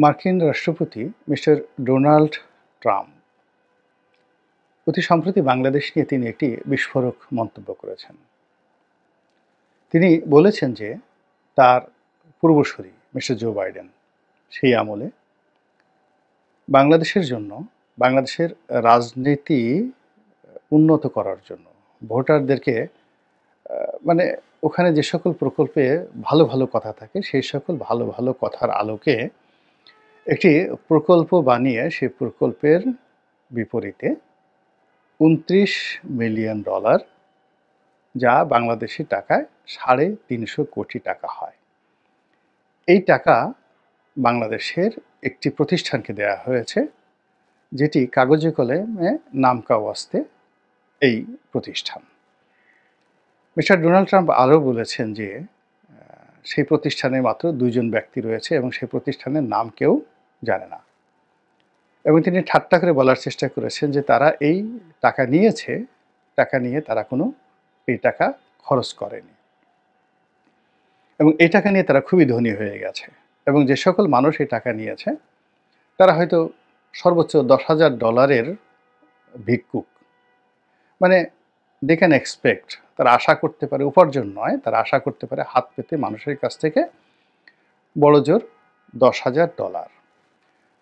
মার্কিন রাষ্ট্রপতি mister Donald Trump অতি সম্প্রতি বাংলাদেশ নিয়ে তিনি একটি বিস্ফোরক মন্তব্য করেছেন। তিনি বলেছেন যে তার পূর্বসূরি মিস্টার জো বাইডেন সেই আমলে বাংলাদেশের জন্য, বাংলাদেশের রাজনীতি উন্নত করার জন্য ভোটারদেরকে মানে ওখানে যে সকল প্রকল্পে ভালো ভালো কথা থাকে সেই সকল ভালো ভালো কথার আলোকে একটি প্রকল্প বানিয়ে সেই প্রকল্পের বিপরীতে $২৯ মিলিয়ন, যা বাংলাদেশি টাকায় ৩৫০ কোটি টাকা হয়। এই টাকা বাংলাদেশের একটি প্রতিষ্ঠানকে দেয়া হয়েছে, যেটি কাগজে কলমে নামকা ওয়াস্তে এই প্রতিষ্ঠান। মিস্টার ডোনাল্ড ট্রাম্প আরও বলেছেন যে সেই প্রতিষ্ঠানে মাত্র ২ জন ব্যক্তি রয়েছে এবং সেই প্রতিষ্ঠানের নাম কেউ জানে না। এবং তিনি ঠাট্টা করে বলার চেষ্টা করেছেন যে তারা এই টাকা নিয়েছে, টাকা নিয়ে তারা কোনো এই টাকা খরচ করেনি এবং এই টাকা নিয়ে তারা খুবই ধনী হয়ে গেছে। এবং যে সকল মানুষ এই টাকা নিয়েছে তারা হয়তো সর্বোচ্চ $১০,০০০ ভিক্ষুক। মানে দে ক্যান এক্সপেক্ট, তারা আশা করতে পারে, উপার্জন নয়, তারা আশা করতে পারে হাত পেতে মানুষের কাছ থেকে বড়জোর $১০,০০০।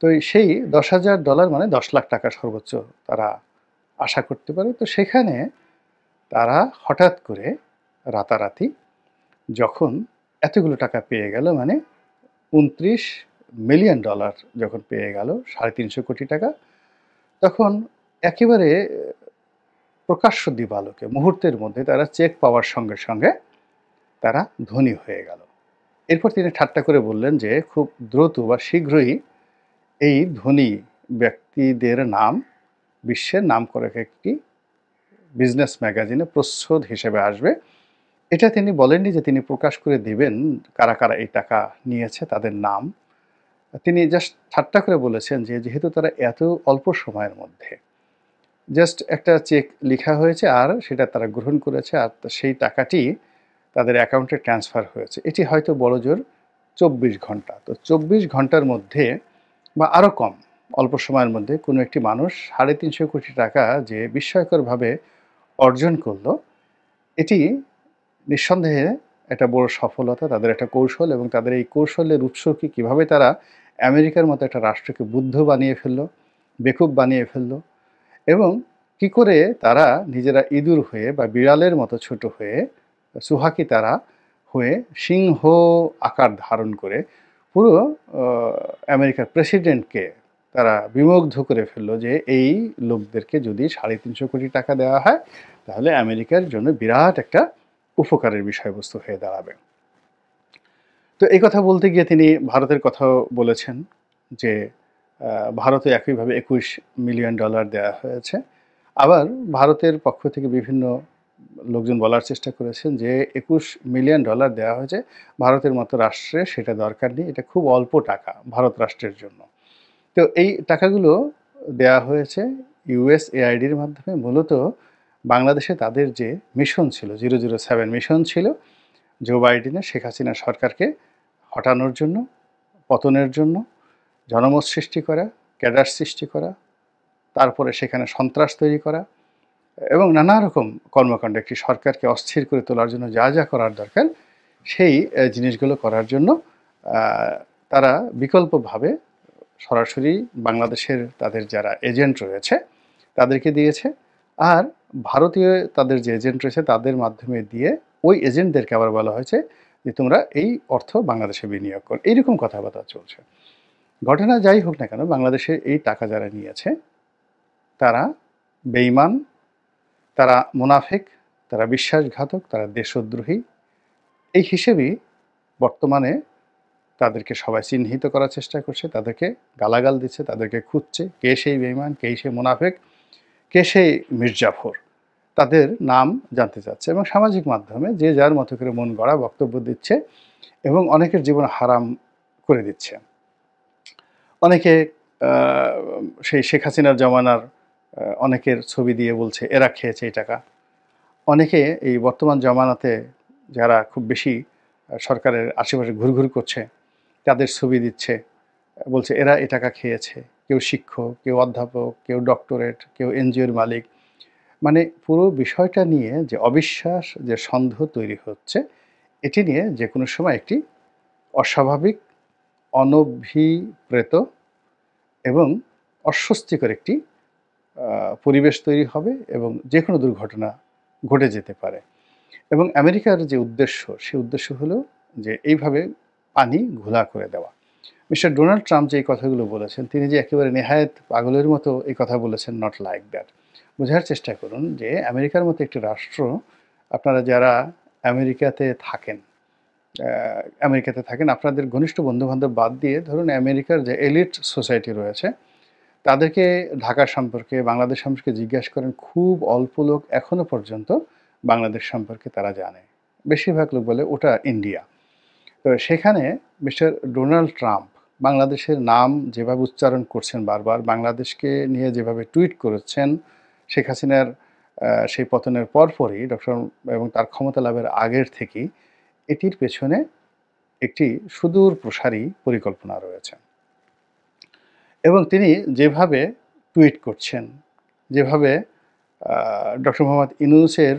তো সেই $১০,০০০ মানে ১০ লাখ টাকা সর্বোচ্চ তারা আশা করতে পারে। তো সেখানে তারা হঠাৎ করে রাতারাতি যখন এতগুলো টাকা পেয়ে গেল, মানে $২৯ মিলিয়ন যখন পেয়ে গেল, ৩৫০ কোটি টাকা, তখন একেবারে প্রকাশ্য দিবালোকে মুহূর্তের মধ্যে তারা চেক পাওয়ার সঙ্গে সঙ্গে তারা ধনী হয়ে গেল। এরপর তিনি ঠাট্টা করে বললেন যে খুব দ্রুত বা শীঘ্রই এই ধনী ব্যক্তিদের নাম বিশ্বের নামকরা একটি বিজনেস ম্যাগাজিনে প্রচ্ছদ হিসেবে আসবে। এটা তিনি বলেননি যে তিনি প্রকাশ করে দিবেন কারা কারা এই টাকা নিয়েছে, তাদের নাম। তিনি জাস্ট ঠাট্টা করে বলেছেন যে যেহেতু তারা এত অল্প সময়ের মধ্যে জাস্ট একটা চেক লেখা হয়েছে আর সেটা তারা গ্রহণ করেছে আর সেই টাকাটি তাদের অ্যাকাউন্টে ট্রান্সফার হয়েছে, এটি হয়তো বড়জোর ২৪ ঘন্টা। তো ২৪ ঘন্টার মধ্যে বা আরও কম অল্প সময়ের মধ্যে কোনো একটি মানুষ ৩৫০ কোটি টাকা যে বিস্ময়করভাবে অর্জন করলো, এটি নিঃসন্দেহে একটা বড় সফলতা, তাদের একটা কৌশল। এবং তাদের এই কৌশলের উৎস কি, কীভাবে তারা আমেরিকার মতো একটা রাষ্ট্রকে বুদ্ধ বানিয়ে ফেললো, বেকুব বানিয়ে ফেললো, এবং কি করে তারা নিজেরা ইঁদুর হয়ে বা বিড়ালের মতো ছোট হয়ে, সুহাকি তারা হয়ে সিংহ আকার ধারণ করে পুরো আমেরিকার প্রেসিডেন্টকে তারা বিমুগ্ধ করে ফেললো যে এই লোকদেরকে যদি ৩৫০ কোটি টাকা দেওয়া হয় তাহলে আমেরিকার জন্য বিরাট একটা উপকারের বিষয়বস্তু হয়ে দাঁড়াবে। তো এই কথা বলতে গিয়ে তিনি ভারতের কথাও বলেছেন যে ভারতে একইভাবে $২১ মিলিয়ন দেওয়া হয়েছে। আবার ভারতের পক্ষ থেকে বিভিন্ন লোকজন বলার চেষ্টা করেছেন যে $২১ মিলিয়ন দেওয়া হয়েছে, ভারতের মতো রাষ্ট্রে সেটা দরকার নেই, এটা খুব অল্প টাকা ভারত রাষ্ট্রের জন্য। তো এই টাকাগুলো দেওয়া হয়েছে USAIDর মাধ্যমে, মূলত বাংলাদেশে তাদের যে মিশন ছিল 007 মিশন ছিল জো বাইডেনের, শেখ হাসিনা সরকারকে হটানোর জন্য, পতনের জন্য, জনমত সৃষ্টি করা, ক্যাডার সৃষ্টি করা, তারপরে সেখানে সন্ত্রাস তৈরি করা এবং নানা রকম কর্মকাণ্ড, একটি সরকারকে অস্থির করে তোলার জন্য যা যা করার দরকার সেই জিনিসগুলো করার জন্য তারা বিকল্পভাবে সরাসরি বাংলাদেশের তাদের যারা এজেন্ট রয়েছে তাদেরকে দিয়েছে। আর ভারতীয় তাদের যে এজেন্ট রয়েছে তাদের মাধ্যমে দিয়ে ওই এজেন্টদেরকে আবার বলা হয়েছে যে তোমরা এই অর্থ বাংলাদেশে বিনিয়োগ করো। এইরকম কথাবার্তা চলছে। ঘটনা যাই হোক না কেন, বাংলাদেশে এই টাকা যারা নিয়েছে তারা বেঈমান, তারা মুনাফিক, তারা বিশ্বাসঘাতক, তারা দেশদ্রোহী, এই হিসেবেই বর্তমানে তাদেরকে সবাই চিহ্নিত করার চেষ্টা করছে, তাদেরকে গালাগাল দিচ্ছে, তাদেরকে খুঁজছে কে সেই বেঈমান, কে সেই মুনাফিক, কে সেই মির্জাফর, তাদের নাম জানতে চাচ্ছে এবং সামাজিক মাধ্যমে যে যার মতো করে মন গড়া বক্তব্য দিচ্ছে এবং অনেকের জীবন হারাম করে দিচ্ছে। অনেকে সেই শেখ হাসিনার জমানার অনেকের ছবি দিয়ে বলছে এরা খেয়েছে এই টাকা। অনেকে এই বর্তমান জমানাতে যারা খুব বেশি সরকারের আশেপাশে ঘুরঘুর করছে তাদের ছবি দিচ্ছে, বলছে এরা এ টাকা খেয়েছে। কেউ শিক্ষক, কেউ অধ্যাপক, কেউ ডক্টরেট, কেউ এনজিওর মালিক। মানে পুরো বিষয়টা নিয়ে যে অবিশ্বাস, যে সন্দেহ তৈরি হচ্ছে, এটি নিয়ে যেকোনো সময় একটি অস্বাভাবিক, অনভিপ্রেত এবং অস্বস্তিকর একটি পরিবেশ তৈরি হবে এবং যেকোনো দুর্ঘটনা ঘটে যেতে পারে। এবং আমেরিকার যে উদ্দেশ্য, সেই উদ্দেশ্য হলো যে এইভাবে পানি ঘোলা করে দেওয়া। মিস্টার ডোনাল্ড ট্রাম্প যে এই কথাগুলো বলেছেন, তিনি যে একেবারে নেহায়েত পাগলের মতো এই কথা বলেছেন, নট লাইক দ্যাট। বোঝার চেষ্টা করুন যে আমেরিকার মতো একটি রাষ্ট্র, আপনারা যারা আমেরিকাতে থাকেন, আপনাদের ঘনিষ্ঠ বন্ধু-বান্ধব বাদ দিয়ে ধরুন আমেরিকার যে এলিট সোসাইটি রয়েছে, তাদেরকে ঢাকা সম্পর্কে, বাংলাদেশ সম্পর্কে জিজ্ঞেস করেন, খুব অল্প লোক এখনো পর্যন্ত বাংলাদেশ সম্পর্কে তারা জানে। বেশিরভাগ লোক বলে ওটা ইন্ডিয়া। তো সেখানে মিস্টার ডোনাল্ড ট্রাম্প বাংলাদেশের নাম যেভাবে উচ্চারণ করছেন বারবার, বাংলাদেশকে নিয়ে যেভাবে টুইট করেছেন, শেখ হাসিনার সেই পতনের পরপরই এবং তার ক্ষমতা লাভের আগের থেকেই এটির পেছনে একটি সুদূর প্রসারী পরিকল্পনা রয়েছে। এবং তিনি যেভাবে টুইট করছেন, যেভাবে ডক্টর মোহাম্মদ ইউনূসের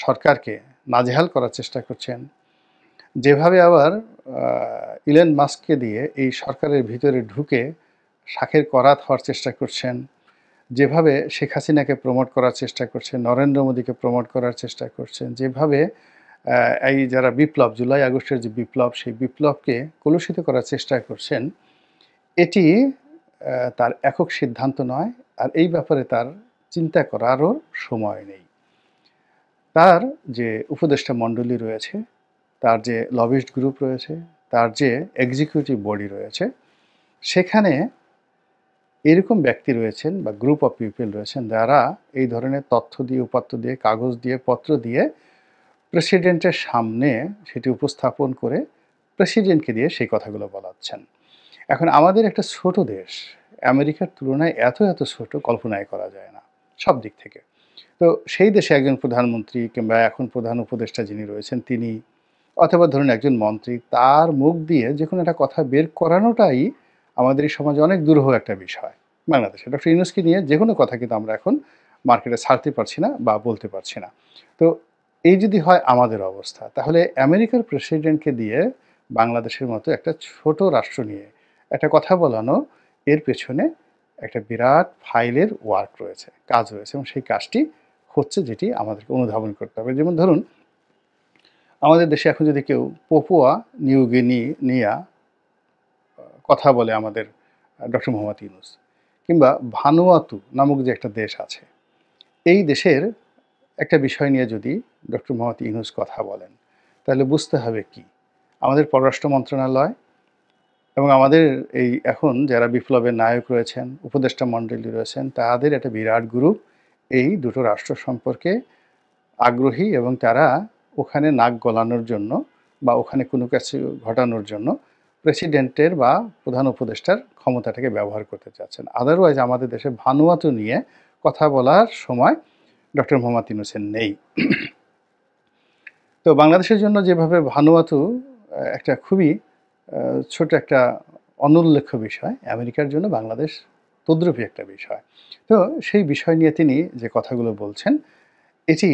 সরকারকে নাজেহাল করার চেষ্টা করছেন, যেভাবে আবার ইলন মাস্ককে দিয়ে এই সরকারের ভিতরে ঢুকে শাখের করাত হওয়ার চেষ্টা করছেন, যেভাবে শেখ হাসিনাকে প্রমোট করার চেষ্টা করছেন, নরেন্দ্র মোদীকে প্রমোট করার চেষ্টা করছেন, যেভাবে এই যারা বিপ্লব, জুলাই আগস্টের যে বিপ্লব, সেই বিপ্লবকে কলুষিত করার চেষ্টা করছেন, এটি তার একক সিদ্ধান্ত নয়, আর এই ব্যাপারে তার চিন্তা করারও সময় নেই। তার যে উপদেষ্টা মণ্ডলী রয়েছে, তার যে লবিস্ট গ্রুপ রয়েছে, তার যে এক্সিকিউটিভ বডি রয়েছে, সেখানে এরকম ব্যক্তি রয়েছেন বা গ্রুপ অফ পিপল রয়েছেন যারা এই ধরনের তথ্য দিয়ে, উপাত্ত দিয়ে, কাগজ দিয়ে, পত্র দিয়ে প্রেসিডেন্টের সামনে সেটি উপস্থাপন করে প্রেসিডেন্টকে দিয়ে সেই কথাগুলো বলাচ্ছেন। এখন আমাদের একটা ছোট দেশ, আমেরিকার তুলনায় এত ছোট কল্পনাই করা যায় না সব দিক থেকে। তো সেই দেশে একজন প্রধানমন্ত্রী কিংবা এখন প্রধান উপদেষ্টা যিনি রয়েছেন তিনি, অথবা ধরুন একজন মন্ত্রী, তার মুখ দিয়ে যেকোনো একটা কথা বের করানোটাই আমাদের এই সমাজে অনেক দুরূহ একটা বিষয়। বাংলাদেশে ডক্টর ইউনূসকে নিয়ে যেকোনো কথা কিন্তু আমরা এখন মার্কেটে ছাড়তে পারছি না বা বলতে পারছি না। তো এই যদি হয় আমাদের অবস্থা, তাহলে আমেরিকার প্রেসিডেন্টকে দিয়ে বাংলাদেশের মতো একটা ছোট রাষ্ট্র নিয়ে একটা কথা বলানো, এর পেছনে একটা বিরাট ফাইলের ওয়ার্ক রয়েছে, কাজ রয়েছে, এবং সেই কাজটি হচ্ছে যেটি আমাদেরকে অনুধাবন করতে হবে। যেমন ধরুন, আমাদের দেশে এখন যদি কেউ পপুয়া নিউ গিনি নিয়া কথা বলে আমাদের ডক্টর মোহাম্মদ ইউনূস, কিংবা ভানুয়াতু নামক যে একটা দেশ আছে, এই দেশের একটা বিষয় নিয়ে যদি ডক্টর মোহাম্মদ ইউনূস কথা বলেন, তাহলে বুঝতে হবে কি আমাদের পররাষ্ট্র মন্ত্রণালয় এবং আমাদের এই এখন যারা বিপ্লবের নায়ক রয়েছেন, উপদেষ্টা মণ্ডলী রয়েছেন, তাদের একটা বিরাট গ্রুপ এই দুটো রাষ্ট্র সম্পর্কে আগ্রহী, এবং তারা ওখানে নাক গলানোর জন্য বা ওখানে কোনো কিছু ঘটানোর জন্য প্রেসিডেন্টের বা প্রধান উপদেষ্টার ক্ষমতাটাকে ব্যবহার করতে চাচ্ছেন। আদারওয়াইজ আমাদের দেশে ভানুয়াতু নিয়ে কথা বলার সময় ডক্টর মোহাম্মদ ইউনূসের নেই। তো বাংলাদেশের জন্য যেভাবে ভানুয়াতু একটা খুবই ছোট একটা অনুল্লেখ্য বিষয়, আমেরিকার জন্য বাংলাদেশ তদ্রূপই একটা বিষয়। তো সেই বিষয় নিয়ে তিনি যে কথাগুলো বলছেন, এটি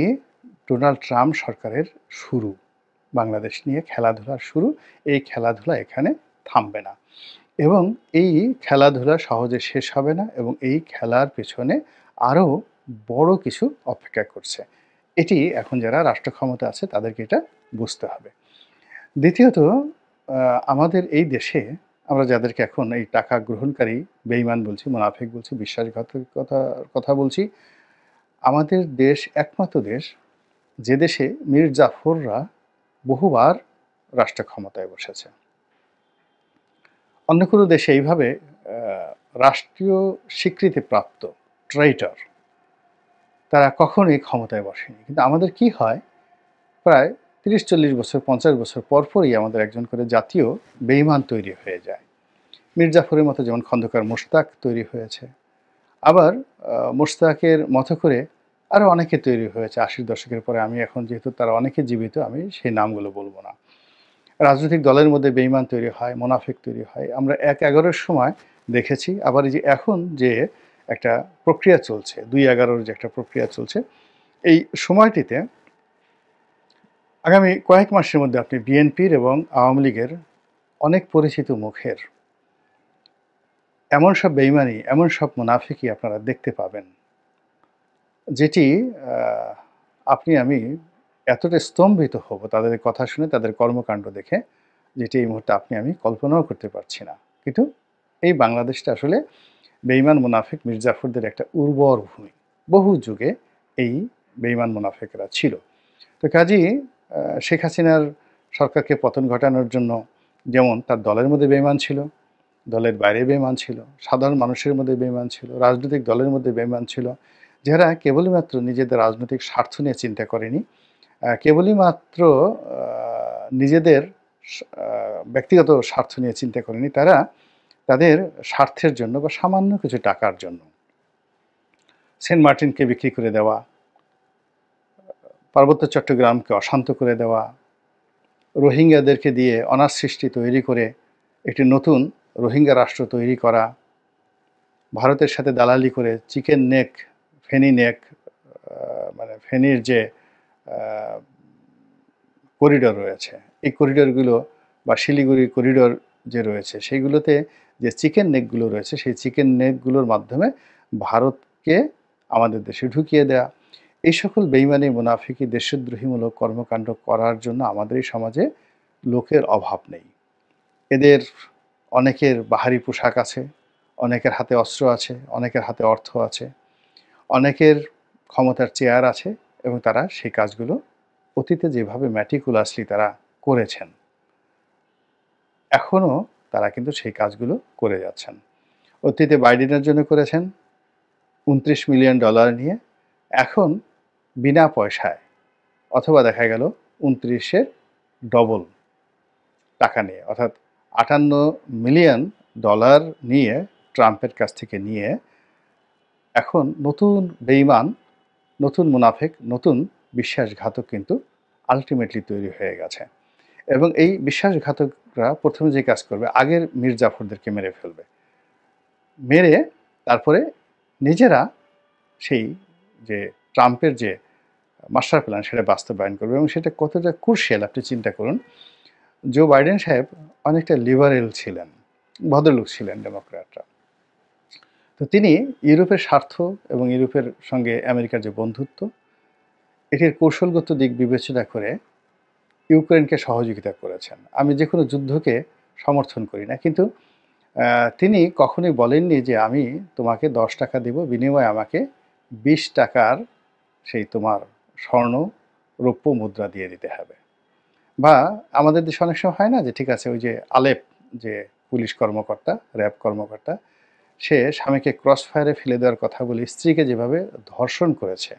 ডোনাল্ড ট্রাম্প সরকারের শুরু, বাংলাদেশ নিয়ে খেলাধুলার শুরু। এই খেলাধুলা এখানে থামবে না এবং এই খেলাধুলা সহজে শেষ হবে না, এবং এই খেলার পেছনে আরও বড় কিছু অপেক্ষা করছে। এটি এখন যারা রাষ্ট্র ক্ষমতা আছে তাদেরকে এটা বুঝতে হবে। দ্বিতীয়ত, আমাদের এই দেশে আমরা যাদেরকে এখন এই টাকা গ্রহণকারী বেঈমান বলছি, মুনাফিক বলছি, বিশ্বাসঘাতকতার কথা বলছি, আমাদের দেশ একমাত্র দেশ যে দেশে মীর জাফররা বহুবার রাষ্ট্র ক্ষমতায় বসেছে। অন্য কোনো দেশে এইভাবে রাষ্ট্রীয় স্বীকৃতিপ্রাপ্ত ট্রেইটর তারা কখনোই ক্ষমতায় বসেনি। কিন্তু আমাদের কি হয়, প্রায় ৩০-৪০ বছর, ৫০ বছর পরপরই আমাদের একজন করে জাতীয় বেঈমান তৈরি হয়ে যায়। মীর জাফরের মতো যেমন খন্দকার মোশতাক তৈরি হয়েছে, আবার মোশতাকের মতো করে আরও অনেকে তৈরি হয়েছে ৮০ দশকের পরে। আমি এখন যেহেতু তারা অনেকে জীবিত, আমি সেই নামগুলো বলবো না। রাজনৈতিক দলের মধ্যে বেঈমান তৈরি হয়, মুনাফিক তৈরি হয়। আমরা ১/১১-র সময় দেখেছি। আবার এই যে এখন যে একটা প্রক্রিয়া চলছে, ২/১১-র যে একটা প্রক্রিয়া চলছে, এই সময়টিতে আগামী কয়েক মাসের মধ্যে আপনি বিএনপির এবং আওয়ামী লীগের অনেক পরিচিত মুখের এমন সব বেঈমানি, এমন সব মুনাফিকি আপনারা দেখতে পাবেন, যেটি আপনি আমি এতটা স্তম্ভিত হব তাদের কথা শুনে, তাদের কর্মকাণ্ড দেখে, যেটি এই মুহূর্তে আপনি আমি কল্পনাও করতে পারছি না। কিন্তু এই বাংলাদেশটা আসলে বেঈমান মুনাফিক মির্জাফরদের একটা উর্বর ভূমি। বহু যুগে এই বেঈমান মুনাফিকরা ছিল। তো কাজেই শেখ হাসিনার সরকারকে পতন ঘটানোর জন্য যেমন তার দলের মধ্যে বেঈমান ছিল, দলের বাইরে বেঈমান ছিল, সাধারণ মানুষের মধ্যে বেঈমান ছিল, রাজনৈতিক দলের মধ্যে বেঈমান ছিল, যারা কেবলই মাত্র নিজেদের রাজনৈতিক স্বার্থ নিয়ে চিন্তা করেনি, কেবলই মাত্র নিজেদের ব্যক্তিগত স্বার্থ নিয়ে চিন্তা করেনি, তারা তাদের স্বার্থের জন্য বা সামান্য কিছু টাকার জন্য সেন্ট মার্টিনকে বিক্রি করে দেওয়া, পার্বত্য চট্টগ্রামকে অশান্ত করে দেওয়া, রোহিঙ্গাদেরকে দিয়ে অনাথ সৃষ্টি তৈরি করে একটি নতুন রোহিঙ্গা রাষ্ট্র তৈরি করা, ভারতের সাথে দালালি করে চিকেন নেক, ফেনী নেক, মানে ফেনীর যে করিডোর রয়েছে, এই করিডোরগুলো বা শিলিগুড়ি করিডোর যে রয়েছে, সেইগুলোতে যে চিকেন নেকগুলো রয়েছে, সেই চিকেন নেকগুলোর মাধ্যমে ভারতকে আমাদের দেশে ঢুকিয়ে দেয়া, এই সকল বেইমানি, মুনাফিকি, দেশদ্রোহীমূলক কর্মকাণ্ড করার জন্য আমাদের এই সমাজে লোকের অভাব নেই। এদের অনেকের বাহারি পোশাক আছে, অনেকের হাতে অস্ত্র আছে, অনেকের হাতে অর্থ আছে, অনেকের ক্ষমতার চেয়ার আছে, এবং তারা সেই কাজগুলো অতীতে যেভাবে ম্যাটিকুলাসলি তারা করেছেন, এখনও তারা কিন্তু সেই কাজগুলো করে যাচ্ছেন। অতীতে বাইডেনের জন্য করেছেন $29 মিলিয়ন নিয়ে, এখন বিনা পয়সায়, অথবা দেখা গেল 29-এর ডবল টাকা নিয়ে, অর্থাৎ $58 মিলিয়ন নিয়ে ট্রাম্পের কাছ থেকে নিয়ে এখন নতুন বেঈমান, নতুন মুনাফিক, নতুন বিশ্বাসঘাতক কিন্তু আলটিমেটলি তৈরি হয়ে গেছে। এবং এই বিশ্বাসঘাতকরা প্রথমে যে কাজ করবে, আগের মীর জাফরদেরকে মেরে ফেলবে, মেরে তারপরে নিজেরা সেই যে ট্রাম্পের যে মাস্টার প্ল্যান সেটা বাস্তবায়ন করবে। এবং সেটা কতটা ক্রুশিয়াল আপনি চিন্তা করুন। জো বাইডেন সাহেব অনেকটা লিবারেল ছিলেন, ভদ্রলোক ছিলেন ডেমোক্র্যাটরা। তো তিনি ইউরোপের স্বার্থ এবং ইউরোপের সঙ্গে আমেরিকার যে বন্ধুত্ব, এটির কৌশলগত দিক বিবেচনা করে ইউক্রেনকে সহযোগিতা করেছেন। আমি যে কোনো যুদ্ধকে সমর্থন করি না, কিন্তু তিনি কখনোই বলেননি যে আমি তোমাকে $10 দেব, বিনিময়ে আমাকে $20 সেই তোমার স্বর্ণ, রৌপ্য মুদ্রা দিয়ে দিতে হবে। বা আমাদের দেশে অনেক সময় হয় না যে ঠিক আছে, ওই যে আলেপ যে পুলিশ কর্মকর্তা, র্যাব কর্মকর্তা, সে স্বামীকে ক্রস ফায়ারে ফেলে দেওয়ার কথা বলে স্ত্রীকে যেভাবে ধর্ষণ করেছে,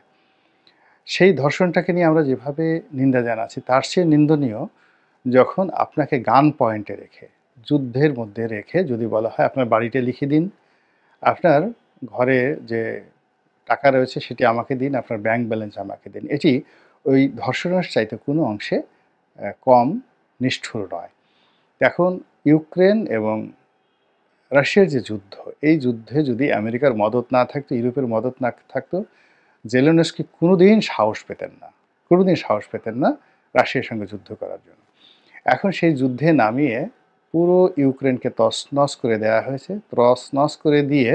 সেই ধর্ষণটাকে নিয়ে আমরা যেভাবে নিন্দা জানাচ্ছি, তার চেয়ে নিন্দনীয় যখন আপনাকে গান পয়েন্টে রেখে, যুদ্ধের মধ্যে রেখে যদি বলা হয় আপনার বাড়িটা লিখে দিন, আপনার ঘরে যে টাকা রয়েছে সেটি আমাকে দিন, আপনার ব্যাংক ব্যালেন্স আমাকে দিন, এটি ওই ধর্ষণের চাইতে কোনো অংশে কম নিষ্ঠুর নয়। এখন ইউক্রেন এবং রাশিয়ার যে যুদ্ধ, এই যুদ্ধে যদি আমেরিকার মদত না থাকতো, ইউরোপের মদত না থাকতো, জেলেনস্কি কোনোদিন সাহস পেতেন না, কোনোদিন সাহস পেতেন না রাশিয়ার সঙ্গে যুদ্ধ করার জন্য। এখন সেই যুদ্ধে নামিয়ে পুরো ইউক্রেনকে তছনছ করে দেওয়া হয়েছে। তছনছ করে দিয়ে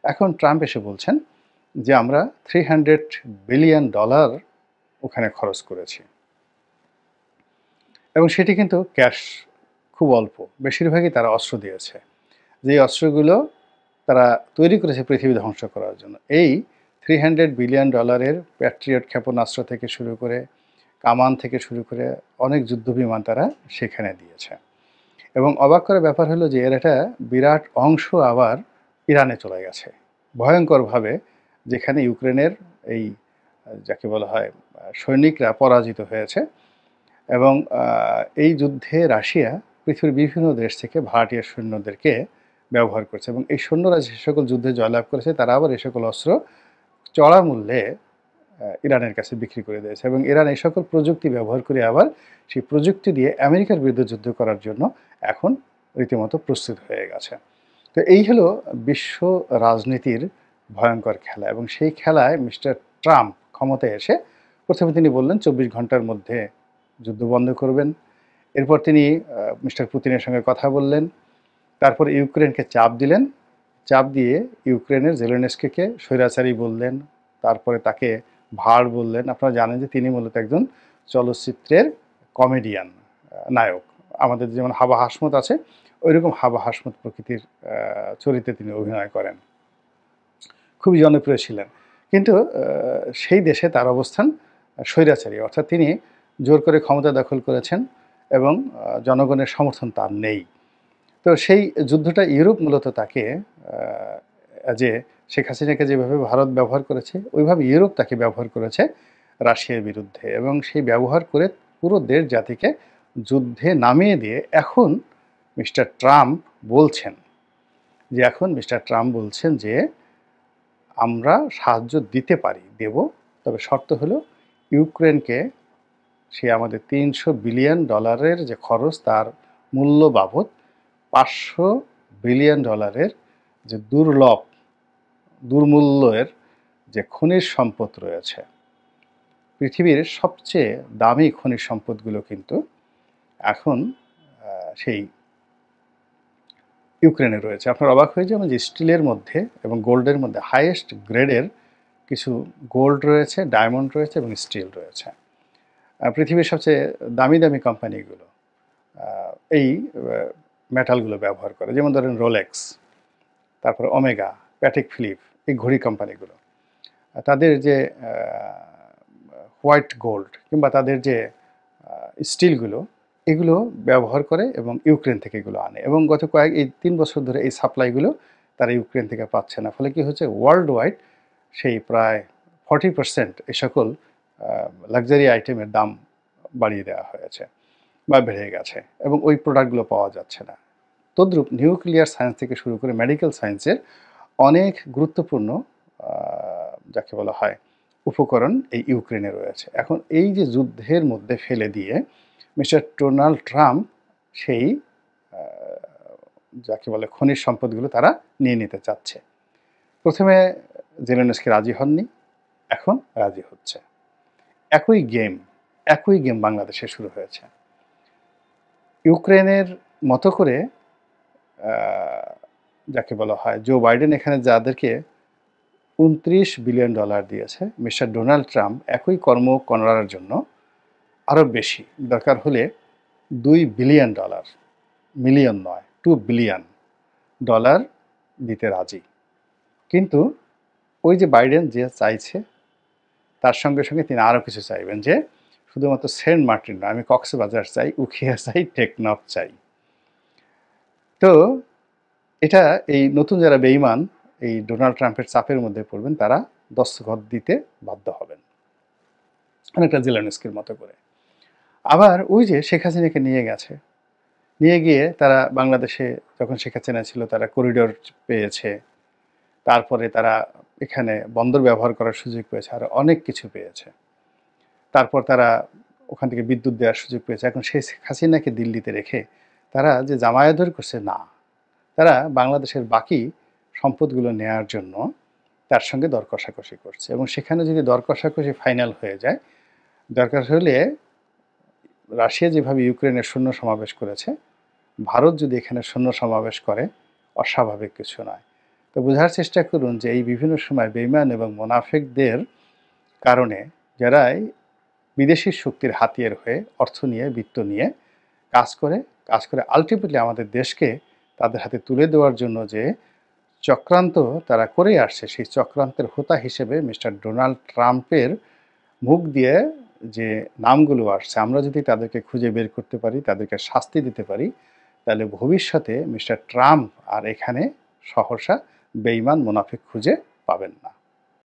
এখন ট্রাম্প এসে বলছেন যে আমরা $300 বিলিয়ন ওখানে খরচ করেছি, এবং সেটি কিন্তু ক্যাশ খুব অল্প, বেশিরভাগই তারা অস্ত্র দিয়েছে, যে অস্ত্রগুলো তারা তৈরি করেছে পৃথিবী ধ্বংস করার জন্য। এই $300 বিলিয়ন প্যাট্রিয়ট ক্ষেপণাস্ত্র থেকে শুরু করে, কামান থেকে শুরু করে অনেক যুদ্ধবিমান তারা সেখানে দিয়েছে। এবং অবাক করার ব্যাপার হলো যে এর একটা বিরাট অংশ আবার ইরানে চলে গেছে ভয়ঙ্করভাবে, যেখানে ইউক্রেনের এই যাকে বলা হয় সৈনিকরা পরাজিত হয়েছে। এবং এই যুদ্ধে রাশিয়া পৃথিবীর বিভিন্ন দেশ থেকে ভাড়াটিয়া সৈন্যদেরকে ব্যবহার করছে, এবং এই সৈন্যরা যে সকল যুদ্ধে জয়লাভ করেছে তারা আবার এই সকল অস্ত্র চড়া মূল্যে ইরানের কাছে বিক্রি করে দিয়েছে এবং ইরান এই সকল প্রযুক্তি ব্যবহার করে আবার সেই প্রযুক্তি দিয়ে আমেরিকার বিরুদ্ধে যুদ্ধ করার জন্য এখন রীতিমতো প্রস্তুত হয়ে গেছে। তো এই হলো বিশ্ব রাজনীতির ভয়ঙ্কর খেলা এবং সেই খেলায় মিস্টার ট্রাম্প ক্ষমতায় এসে প্রথমে তিনি বললেন ২৪ ঘন্টার মধ্যে যুদ্ধ বন্ধ করবেন। এরপর তিনি মিস্টার পুতিনের সঙ্গে কথা বললেন। তারপর ইউক্রেনকে চাপ দিলেন। চাপ দিয়ে ইউক্রেনের জেলেনস্কিকে স্বৈরাচারী বললেন। তারপরে তাকে ভাড় বললেন। আপনারা জানেন যে তিনি মূলত একজন চলচ্চিত্রের কমেডিয়ান, নায়ক। আমাদের যেমন হাবা হাসমত আছে, ওইরকম হাবা হাসমত প্রকৃতির চরিত্রে তিনি অভিনয় করেন। খুবই জনপ্রিয় ছিলেন। কিন্তু সেই দেশে তার অবস্থান স্বৈরাচারী, অর্থাৎ তিনি জোর করে ক্ষমতা দখল করেছেন এবং জনগণের সমর্থন তার নেই। তো সেই যুদ্ধটা ইউরোপ মূলত তাকে যে শেখ হাসিনাকে যেভাবে ভারত ব্যবহার করেছে, ওইভাবে ইউরোপ তাকে ব্যবহার করেছে রাশিয়ার বিরুদ্ধে এবং সেই ব্যবহার করে পুরো দেশ জাতিকে যুদ্ধে নামিয়ে দিয়ে এখন মিস্টার ট্রাম্প বলছেন যে আমরা সাহায্য দিতে পারি, দেব, তবে শর্ত হলো ইউক্রেনকে সে আমাদের $300 বিলিয়ন যে খরচ তার মূল্য বাবদ $500 বিলিয়ন যে দুর্মূল্যের যে খনিজ সম্পদ রয়েছে, পৃথিবীর সবচেয়ে দামি খনিজ সম্পদগুলো কিন্তু এখন সেই ইউক্রেনে রয়েছে। আপনার অবাক হয়ে যাবেন যে স্টিলের মধ্যে এবং গোল্ডের মধ্যে হাইয়েস্ট গ্রেডের কিছু গোল্ড রয়েছে, ডায়মন্ড রয়েছে এবং স্টিল রয়েছে। পৃথিবীর সবচেয়ে দামি দামি কোম্পানিগুলো এই মেটালগুলো ব্যবহার করে, যেমন ধরেন রোলেক্স, তারপরে ওমেগা, প্যাটেক ফিলিপ, এই ঘড়ি কোম্পানিগুলো তাদের যে হোয়াইট গোল্ড কিংবা তাদের যে স্টিলগুলো, এগুলো ব্যবহার করে এবং ইউক্রেন থেকে এগুলো আনে এবং গত এই 3 বছর ধরে এই সাপ্লাইগুলো তারা ইউক্রেন থেকে পাচ্ছে না। ফলে কি হচ্ছে, ওয়ার্ল্ড ওয়াইড সেই প্রায় 40% এই সকল লাক্সারি আইটেমের দাম বাড়িয়ে দেওয়া হয়েছে বা বেড়ে গেছে এবং ওই প্রোডাক্টগুলো পাওয়া যাচ্ছে না। তদ্রূপ নিউক্লিয়ার সায়েন্স থেকে শুরু করে মেডিকেল সায়েন্সের অনেক গুরুত্বপূর্ণ যাকে বলা হয় উপকরণ এই ইউক্রেনে রয়েছে। এখন এই যে যুদ্ধের মধ্যে ফেলে দিয়ে মিস্টার ডোনাল্ড ট্রাম্প সেই যাকে বলে খনিজ সম্পদগুলো তারা নিয়ে নিতে চাচ্ছে। প্রথমে জেলেনস্কি রাজি হননি, এখন রাজি হচ্ছে। একই গেম বাংলাদেশে শুরু হয়েছে। ইউক্রেনের মতো করে যাকে বলা হয় জো বাইডেন এখানে যাদেরকে $29 বিলিয়ন দিয়েছে, মিস্টার ডোনাল্ড ট্রাম্প একই কর্ম করার জন্য আরও বেশি, দরকার হলে $2 বিলিয়ন, মিলিয়ন নয়, $2 বিলিয়ন দিতে রাজি। কিন্তু ওই যে বাইডেন যে চাইছে তার সঙ্গে সঙ্গে তিনি আরও কিছু চাইবেন, যে শুধুমাত্র সেন্ট মার্টিন নয়, আমি কক্সবাজার চাই, উখিয়া চাই, টেকনাফ চাই। তো এটা এই নতুন যারা বেঈমান এই ডোনাল্ড ট্রাম্পের চাপের মধ্যে পড়বেন, তারা দস্তখত দিতে বাধ্য হবেন, অনেকটা জেলেনস্কির মতো করে। আবার ওই যে শেখ হাসিনাকে নিয়ে গিয়ে তারা বাংলাদেশে যখন শেখ হাসিনা ছিল তারা করিডোর পেয়েছে, তারপরে তারা এখানে বন্দর ব্যবহার করার সুযোগ পেয়েছে, আর অনেক কিছু পেয়েছে। তারপর তারা ওখান থেকে বিদ্যুৎ দেওয়ার সুযোগ পেয়েছে। এখন সেই শেখ হাসিনাকে দিল্লিতে রেখে তারা যে জামায়াতদারি করছে, না, তারা বাংলাদেশের বাকি সম্পদগুলো নেয়ার জন্য তার সঙ্গে দর কষাকষি করছে এবং সেখানে যদি দর কষাকষি ফাইনাল হয়ে যায়, দরকার হলে রাশিয়া যেভাবে ইউক্রেনের সৈন্য সমাবেশ করেছে, ভারত যদি এখানে সৈন্য সমাবেশ করে, অস্বাভাবিক কিছু নয়। তো বোঝার চেষ্টা করুন যে এই বিভিন্ন সময় বেঈমান এবং মোনাফেকদের কারণে যারাই বিদেশি শক্তির হাতিয়ার হয়ে অর্থ নিয়ে, বিত্ত নিয়ে কাজ করে আলটিমেটলি আমাদের দেশকে তাদের হাতে তুলে দেওয়ার জন্য যে চক্রান্ত তারা করে আসছে, সেই চক্রান্তের হোতা হিসেবে মিস্টার ডোনাল্ড ট্রাম্পের মুখ দিয়ে যে নামগুলো আসছে, আমরা যদি তাদেরকে খুঁজে বের করতে পারি, তাদেরকে শাস্তি দিতে পারি, তাহলে ভবিষ্যতে মিস্টার ট্রাম্প আর এখানে সহসা বেঈমান মুনাফিক খুঁজে পাবেন না।